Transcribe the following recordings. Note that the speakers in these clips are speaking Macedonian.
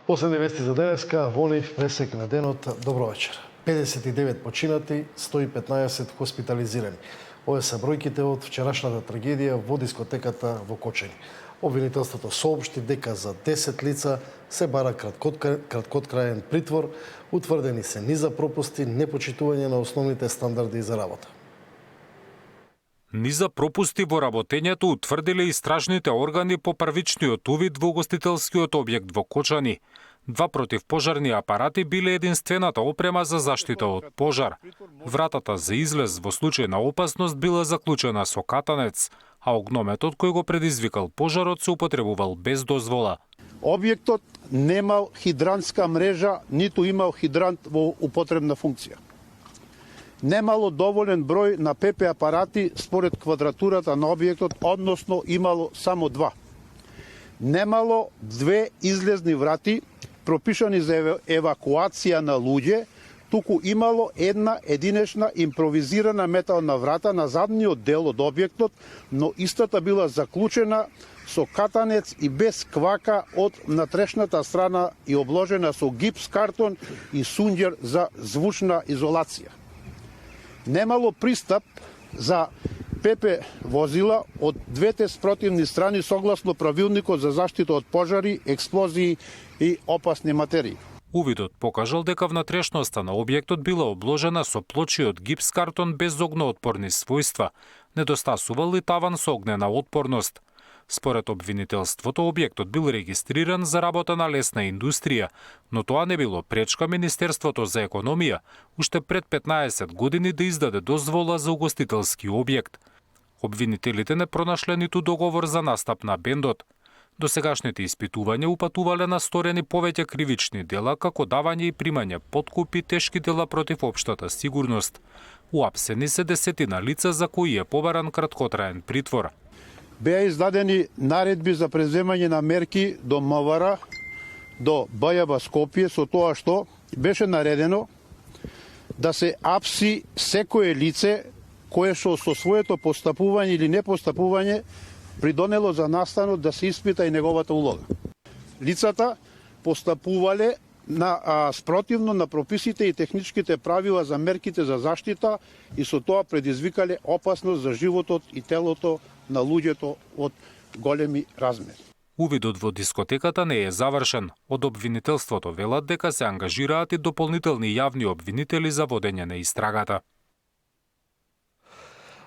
Последни вести за денеска, во нив пресек на денот. Добро вечер. 59 починати, 115 хоспитализирани. Овие се бројките од вчерашната трагедија во дискотеката во Кочани. Обвинителството соопшти дека за 10 лица се бара краткотраен притвор, утврдени се низа пропусти, непочитување на основните стандарди за работа. Низа пропусти во работењето утврдиле истражните органи по првичниот увид во угостителскиот објект во Кочани. 2 противпожарни апарати биле единствената опрема за заштита од пожар. Вратата за излез во случај на опасност била заклучена со катанец, а огнометот кој го предизвикал пожарот се употребувал без дозвола. Објектот немал хидрантска мрежа, ниту имал хидрант во употребна функција. Немало доволен број на ПП апарати според квадратурата на објектот, односно имало само 2. Немало 2 излезни врати пропишани за евакуација на луѓе, туку имало една единечна импровизирана метална врата на задниот дел од објектот, но истата била заклучена со катанец и без квака од натрешната страна и обложена со гипс картон и сунџер за звучна изолација. Немало пристап за ПП возила од двете спротивни страни согласно правилникот за заштита од пожари, експлозии и опасни материи. Увидот покажал дека внатрешноста на објектот била обложена со плочи од гипс картон без огноотпорни својства, недостасувал и таван со огнена отпорност. Според обвинителството, објектот бил регистриран за работа на лесна индустрија, но тоа не било пречка Министерството за економија уште пред 15 години да издаде дозвола за угостителски објект. Обвинителите не пронашле ниту договор за настап на бендот. Досегашните испитувања упатувале на сторени повеќе кривични дела, како давање и примање подкуп и тешки дела против општата сигурност. Уапсени се 10 лица за кои е побаран краткотраен притвор. Беа издадени наредби за преземање на мерки до МВР, до БЈБ Скопје, со тоа што беше наредено да се апси секое лице кое што со своето постапување или непостапување придонело за настанот да се испита и неговата улога. Лицата постапувале спротивно на прописите и техничките правила за мерките за заштита и со тоа предизвикале опасност за животот и телото на луѓето од големи размери. Увидот во дискотеката не е завршен. Од обвинителството велат дека се ангажираат и дополнителни јавни обвинители за водење на истрагата.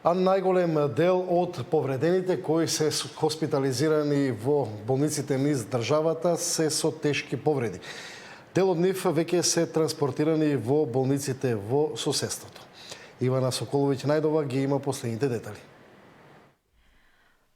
А најголем дел од повредените кои се хоспитализирани во болниците низ државата се со тешки повреди. Дел од нив веќе се транспортирани во болниците во соседството. Ивана Соколовиќ Најдова ги има последните детали.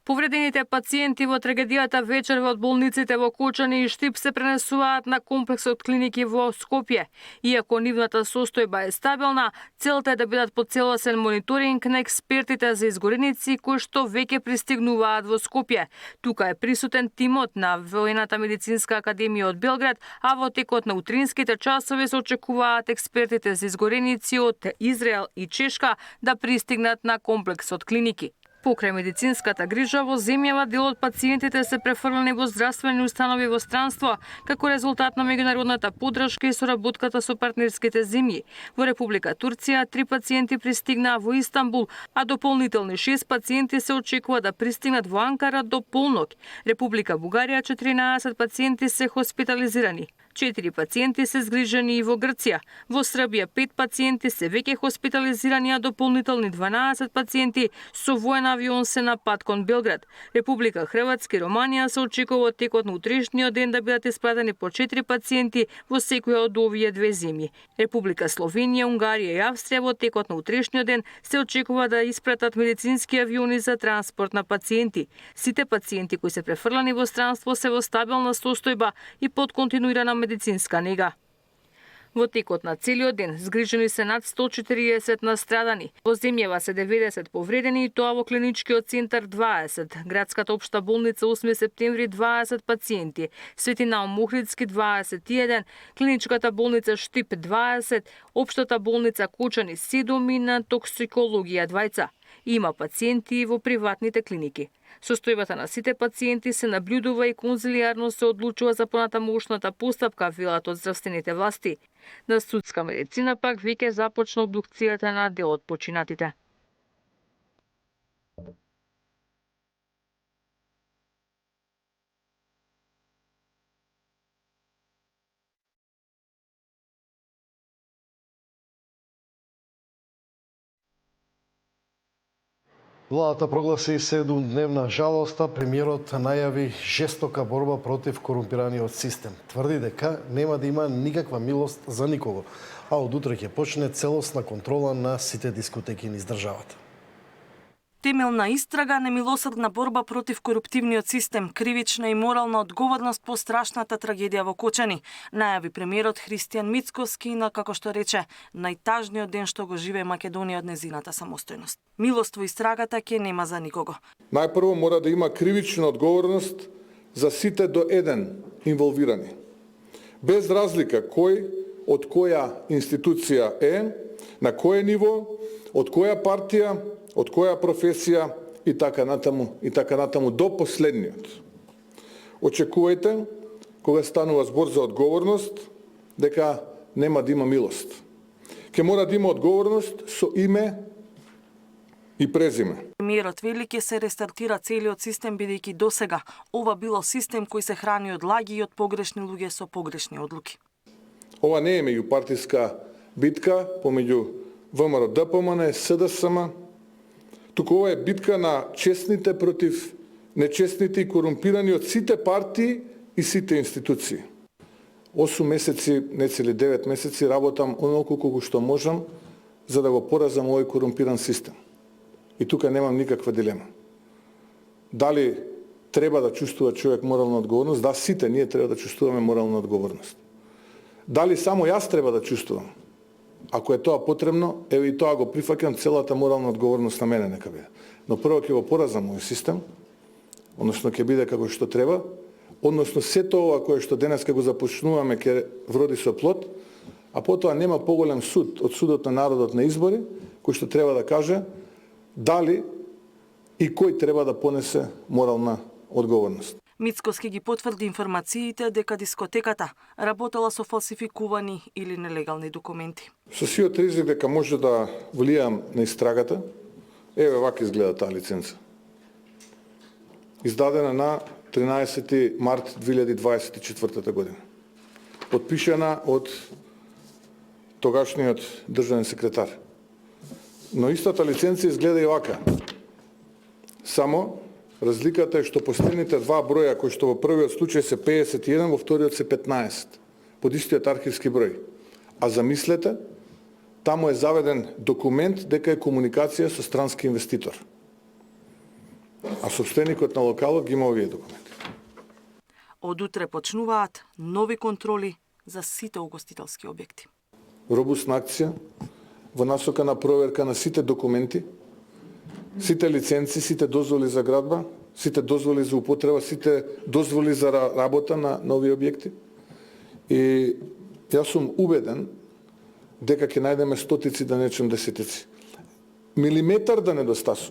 Повредените пациенти во трагедијата вечерва од болниците во Кочани и Штип се пренесуваат на комплексот клиники во Скопје. Иако нивната состојба е стабилна, целта е да бидат под целосен мониторинг на експертите за изгореници кои што веќе пристигнуваат во Скопје. Тука е присутен тимот на Војната медицинска академија од Белград, а во текот на утринските часови се очекуваат експертите за изгореници од Израел и Чешка да пристигнат на комплексот клиники. Покрај медицинската грижа во земјава, дел од пациентите се префрлени во здравствени установи во странство, како резултат на меѓународната поддршка и соработката со партнерските земји. Во Република Турција 3 пациенти пристигнаа во Истанбул, а дополнителни 6 пациенти се очекува да пристигнат во Анкара до полнок. Република Бугарија 14 пациенти се хоспитализирани. 4 пациенти се згрижени и во Грција. Во Србија 5 пациенти се веќе хоспитализирани, а дополнителни 12 пациенти со воен авион се на пат кон Белград. Република Хрватска и Романија се очекува од текот на утрешниот ден да бидат испратени по 4 пациенти во секоја од овие две земји. Република Словенија, Унгарија и Австрија во текот на утрешниот ден се очекува да испратат медицински авиони за транспорт на пациенти. Сите пациенти кои се префрлани во странство се во стабилна состојба и под континуирана медицинска нега. Во текот на целиот ден згрижени се над 140 настрадани. Во земјава се 90 повредени и тоа во клиничкиот центар 20, градската општа болница 8 септември 20 пациенти, Свети Наум Охридски 21, клиничката болница Штип 20, општата болница Кочани 7 и на токсикологија 2. и има пациенти во приватните клиники. Состојбата на сите пациенти се наблюдува и конзилиарно се одлучува за понатамошната постапка, велат од здравствените власти. На судска медицина пак веќе започна обдукцијата на дел од починатите. Владата прогласи 7-дневна жалоста, премиерот најави жестока борба против корумпираниот систем. Тврди дека нема да има никаква милост за никого, а од утре ќе почне целосна контрола на сите дискотеки низ државата. Темелна истрага, немилосрдна борба против коруптивниот систем, кривична и морална одговорност по страшната трагедија во Кочани, најави премиерот Христијан Мицкоски на, како што рече, најтажниот ден што го живее Македонија од незината самостојност. Милост во истрагата ќе нема за никого. Најпрво мора да има кривична одговорност за сите до еден инволвирани. Без разлика кој од која институција е, на кое ниво, од која партија, од која професија и така натаму до последниот. Очекувајте, кога станува збор за одговорност, дека нема да има милост. Ке мора да има одговорност со име и презиме. Премиерот вели ќе се рестартира целиот систем, бидејќи досега ова било систем кој се храни од лаги и од погрешни луѓе со погрешни одлуки. Ова не е меѓупартиска битка помеѓу ВМРО, ДПМН, СДСМ, туку ова е битка на честните против нечестните и корумпирани од сите партии и сите институции. 8 месеци, не цели 9 месеци, работам онолку колку што можам за да го поразам овој корумпиран систем. И тука немам никаква дилема. Дали треба да чувствува човек морална одговорност? Да, сите ние треба да чувствуваме морална одговорност. Дали само јас треба да чувствувам? Ако е тоа потребно, еве и тоа го прифаќам, целата морална одговорност на мене нека биде. Но прво ќе го поразам овој систем, односно ќе биде како што треба, односно сето ова кое што денеска го започнуваме ќе вроди со плод, а потоа нема поголем суд од судот на народот на избори, кој што треба да каже дали и кој треба да понесе морална одговорност. Мицкоски ги потврди информациите дека дискотеката работела со фалсификувани или нелегални документи. Со сиот ризик дека може да влијам на истрагата, еве вака изгледа таа лиценца. Издадена на 13 март 2024 година. Подпишана од тогашниот државен секретар. Но истата лиценца изгледа и вака. Само разликата е што последните два броја, кои што во првиот случај се 51, во вториот се 15, под истиот архивски број. А замислете, таму е заведен документ дека е комуникација со странски инвеститор. А собственикот на локалот ги има овие документи. Од утре почнуваат нови контроли за сите угостителски објекти. Робусна акција во насока на проверка на сите документи, сите лиценци, сите дозволи за градба, сите дозволи за употреба, сите дозволи за работа на нови објекти. И јас сум убеден дека ќе најдеме стотици, да нечем десетици. Милиметар да недостасува,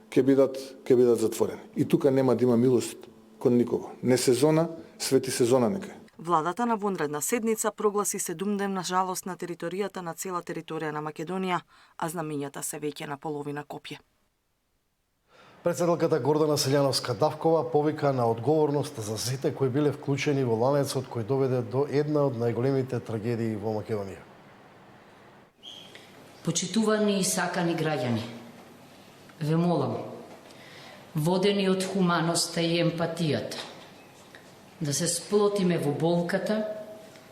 ќе бидат затворени. И тука нема да има милост кон никого. Не сезона, свети сезона нека. Владата на вонредна седница прогласи 7-дневна жалост на територијата на цела територија на Македонија, а знамењата се веќе на половина Копје. Председателката Гордана Селјановска-Давкова повика на одговорност за сите кои биле вклучени во ланецот кој доведе до една од најголемите трагедии во Македонија. Почитувани и сакани граѓани, ве молам, водени од хуманоста и емпатијата, да се сплотиме во болката,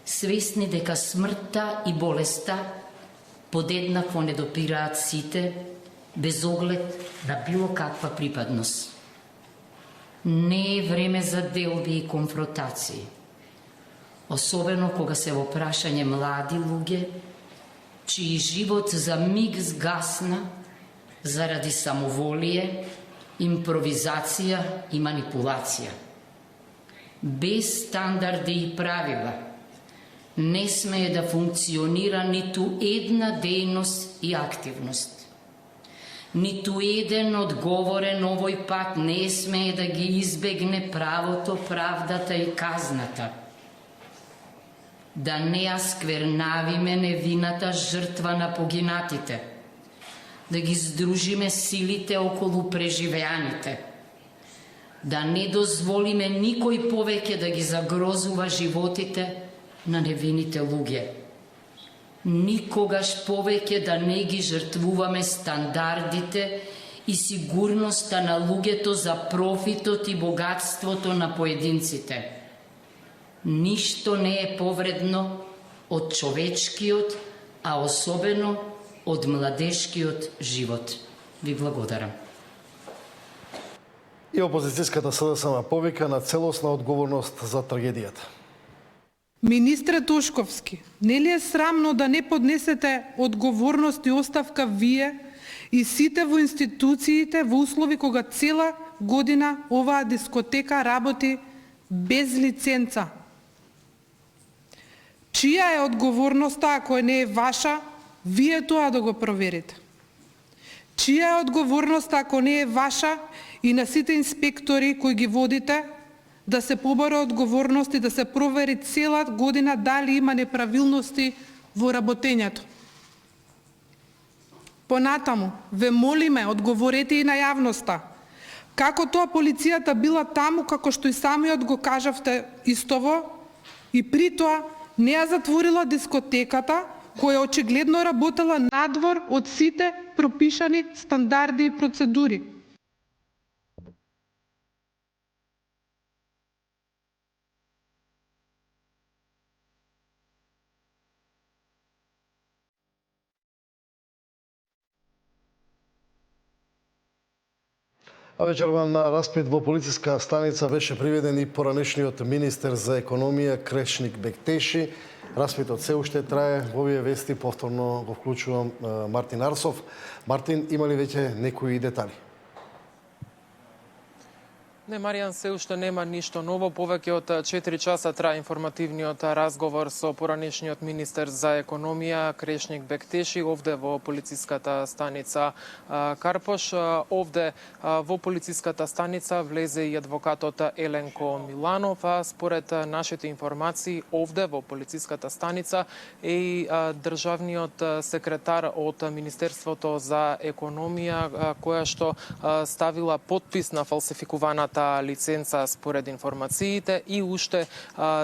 свесни дека смртта и болеста подеднакво не допираат сите, без оглед на било каква припадност. Не е време за делби и конфронтации, особено кога се во прашање млади луѓе, чиј живот за миг згасна заради самоволие, импровизација и манипулација. Без стандарди и правила, не смее да функционира ниту една дејност и активност. Ниту еден одговорен овој пат не смее да ги избегне правото, правдата и казната. Да не асквернавиме невината жртва на погинатите, да ги здружиме силите околу преживеаните, да не дозволиме никој повеќе да ги загрозува животите на невините луѓе. Никогаш повеќе да не ги жртвуваме стандардите и сигурноста на луѓето за профитот и богатството на поединците. Ништо не е повредно од човечкиот, а особено од младешкиот живот. Ви благодарам. И опозицијската СДСМ повика на целосна одговорност за трагедијата. Министре Тошковски, нели е срамно да не поднесете одговорност и оставка вие и сите во институциите во услови кога цела година оваа дискотека работи без лиценца? Чија е одговорноста ако не е ваша, вие тоа да го проверите? Чија е одговорноста ако не е ваша и на сите инспектори кои ги водите, да се побара одговорност и да се провери цела година дали има неправилности во работењето? Понатаму, ве молиме, одговорете и на јавноста. Како тоа полицијата била таму, како што и самиот го кажавте истово, и при тоа не ја затворила дискотеката, која очигледно работела надвор од сите пропишани стандарди и процедури. А вечерва на распит во полициска станица беше приведен и поранешниот министер за економија Крешник Бектеши. Распитот се уште трае. Во овие вести повторно го вклучувам Мартин Арсов. Мартин, има ли веќе некои детали? Не, Маријан, се уште нема ништо ново. Повеќе од 4 часа трае информативниот разговор со поранешниот министер за економија Крешник Бектеши овде во полициската станица Карпош. Овде во полициската станица влезе и адвокатот Еленко Миланов, а според нашите информации овде во полициската станица е и државниот секретар од Министерството за економија, која што ставила подпис на фалсификуваната лиценца според информациите и уште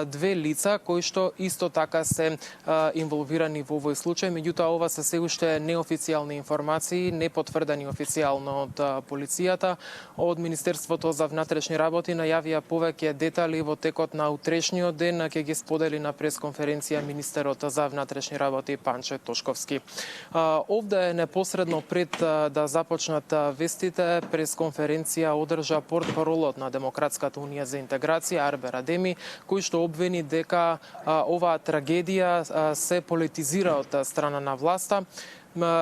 две лица кои што исто така се инволвирани во овој случај. Меѓутоа, ова се уште неофицијални информации, не потврдени официјално од полицијата. Од Министерството за внатрешни работи најавија повеќе детали во текот на утрешниот ден, ќе ги сподели на пресконференција министерот за внатрешни работи Панче Тошковски. Овде непосредно пред да започнат вестите, пресконференција одржа портпаролот на Демократската унија за интеграција Арбер Адеми, кој што обвини дека оваа трагедија се политизира од страна на власта.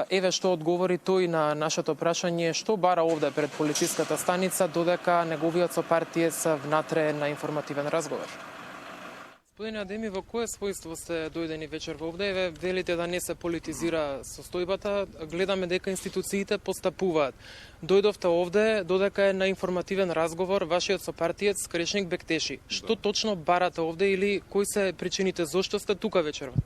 Еве што одговори тој на нашето прашање што бара овде пред полициската станица, додека неговиот сопартиец внатре на информативен разговор. Господине Адеми, во кое својство сте дојдени вечер во овде? Еве, велите да не се политизира состојбата, гледаме дека институциите постапуваат. Дојдовте овде, додека е на информативен разговор, вашиот сопартиец Крешник Бектеши. Што точно барате овде или кои се причините зошто сте тука вечерва?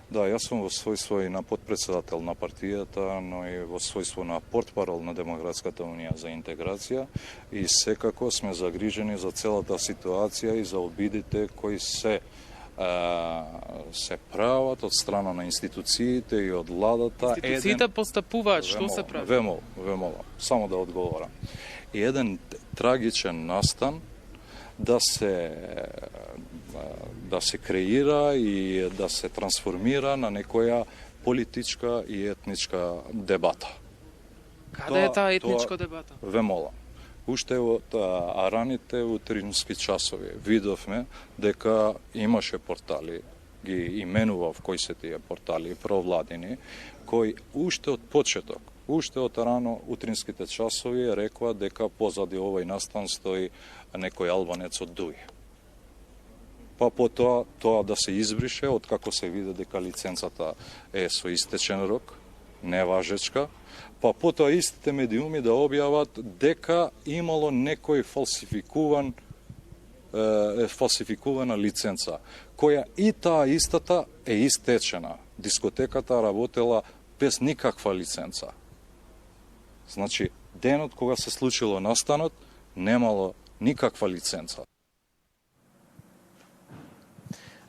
Да, јас сум во својство и на подпредседател на партијата, но и во својство на портпарол на Демократската унија за интеграција и секако сме загрижени за целата ситуација и за обидите кои се прават од страна на институциите и од владата. Институциите постапуваат, што се прави? Вемолам, само да одговорам. И еден трагичен настан да се креира и да се трансформира на некоја политичка и етничка дебата. Каде е таа етничка дебата? Вемолам. Уште од раните утрински часови видовме дека имаше портали, ги именував кои се тие портали провладини, кои уште од почеток, уште од рано утринските часови рекоа дека позади овој настан стои некој албанец од Дуј. па потоа тоа да се избрише откако се види дека лиценцата е со истечен рок, неважечка, па потоа истите медиуми да објават дека имало некој фалсификувана лиценца, која и таа истата е истечена. Дискотеката работела без никаква лиценца. Значи, денот кога се случило настанот, немало никаква лиценца.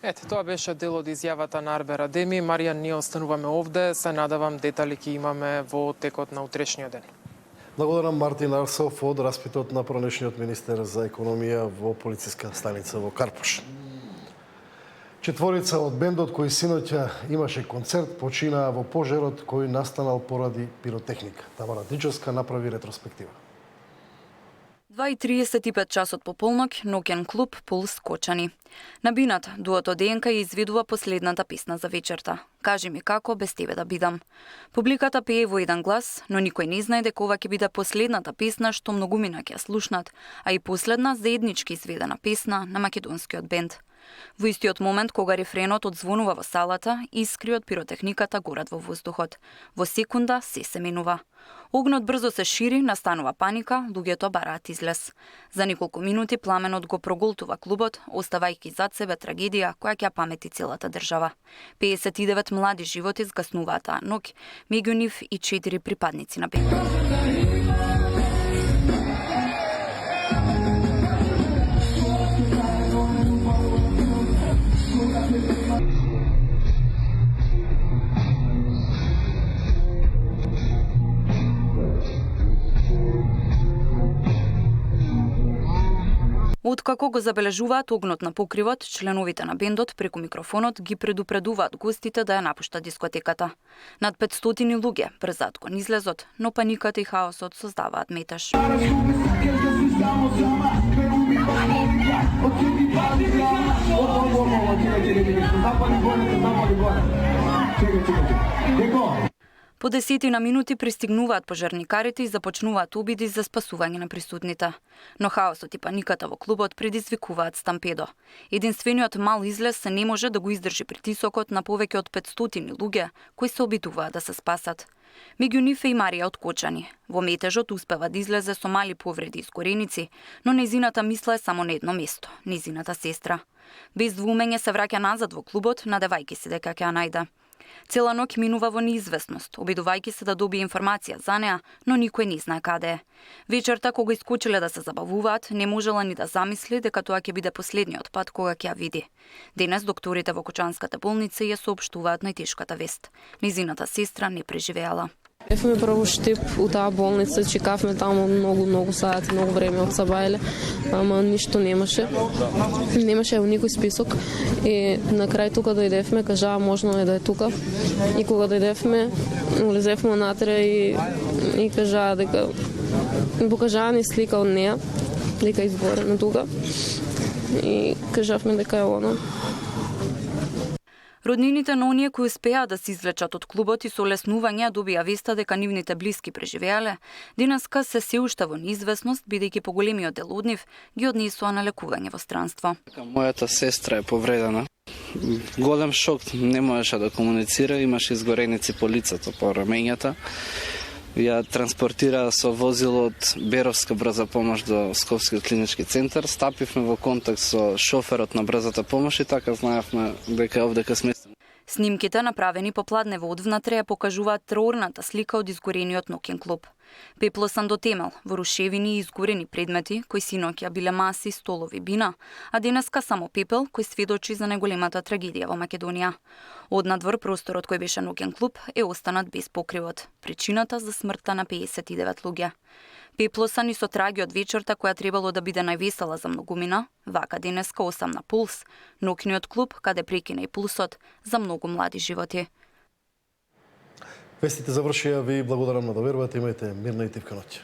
Ете, тоа беше дел од изјавата на Арбер Адеми. Маријан, ние остануваме овде. Се надавам детали ќе имаме во текот на утрешниот ден. Благодарам Мартин Арсов од распитот на пронешниот министер за економија во полициска станица во Карпуш. Четворица од бендот кој синоќа имаше концерт починаа во пожарот кој настанал поради пиротехника. Тамара Дичовска направи ретроспектива. 2:35 часот по полнок, ноќен клуб Пулс Кочани. На бинат, дуото ДНК ја изведува последната песна за вечерта. Кажи ми како без тебе да бидам. Публиката пее во еден глас, но никој не знае дека ова ќе биде последната песна што многумина ќе ја слушнат, а и последна заеднички изведена песна на македонскиот бенд. Во истиот момент кога рефренот одзвонува во салата, искри од пиротехниката горат во воздухот. Во секунда се менува. Огнот брзо се шири, настанува паника, луѓето бараат излез. За неколку минути пламенот го проголтува клубот, оставајќи зад себе трагедија која ќе памети целата држава. 59 млади животи згаснуваат таа ноќ, меѓу нив и 4 припадници на бендот. Откако го забележуваат огнот на покривот, членовите на бендот преку микрофонот ги предупредуваат гостите да ја напуштат дискотеката. Над 500 луѓе брзаат кон излезот, но паниката и хаосот создаваат метеж. По 10 на минути пристигнуваат пожарникарите и започнуваат обиди за спасување на присутните. Но хаосот и паниката во клубот предизвикуваат стампедо. Единствениот мал излез се не може да го издржи притисокот на повеќе од 500 луѓе кои се обидуваат да се спасат. Меѓу нив е и Марија од Кочани. Во метежот успева да излезе со мали повреди и скореници, но нејзината мисла е само на едно место, нејзината сестра. Без двумење се враќа назад во клубот, надевајќи се дека ќе ја најде. Цела ноќ минува во неизвестност, обидувајќи се да добие информација за неа, но никој не знае каде е. Вечерта кога искочиле да се забавуваат, не можела ни да замисли дека тоа ќе биде последниот пат кога ќе ја види. Денес докторите во Кочанската болница ја соопштуваат најтешката вест. Нејзината сестра не преживеала. Бевме прво штип у таа болница, чекавме таму многу сати, многу време од сабајле, ама ништо немаше. Немаше никој список и на крај тука дојдевме, кажаа можно е да е тука. И кога дојдевме, улезевме внатре и кажаа дека покажаа ни слика од неа, дека изгорена тука. И кажавме дека е она. Роднините на оние кои успеа да се извлечат од клубот и со олеснување добија веста дека нивните блиски преживеале, денеска се уште во неизвестност, бидејќи поголемиот дел од нив ги однесува на лекување во странство. Мојата сестра е повредена. Голем шок, не можеше да комуницира, имаше изгореници по лицето, по рамењата. Ја транспортира со возило од Беровска брза помош до Скопскиот клинички центар. Стапивме во контакт со шоферот на брзата помош и така знаевме дека овдека сме. Снимките направени попладнево одвнатре ја покажуваат траурната слика од изгорениот ноќен клуб. Пеплосан до темел, во рушевини и изгорени предмети, кои синоќа биле маси, столови, бина, а денеска само пепел кој сведочи за најголемата трагедија во Македонија. Однадвор просторот кој беше ноќен клуб е останат без покривот. Причината за смртта на 59 луѓе. Пеплосан и со траги од вечерта која требало да биде највесела за многумина, вака денеска осам на Пулс, ноќниот клуб каде прекина и пулсот за многу млади животи. Вестите завршија, ви благодарам на довербата, имајте мирна и тивка ноќ.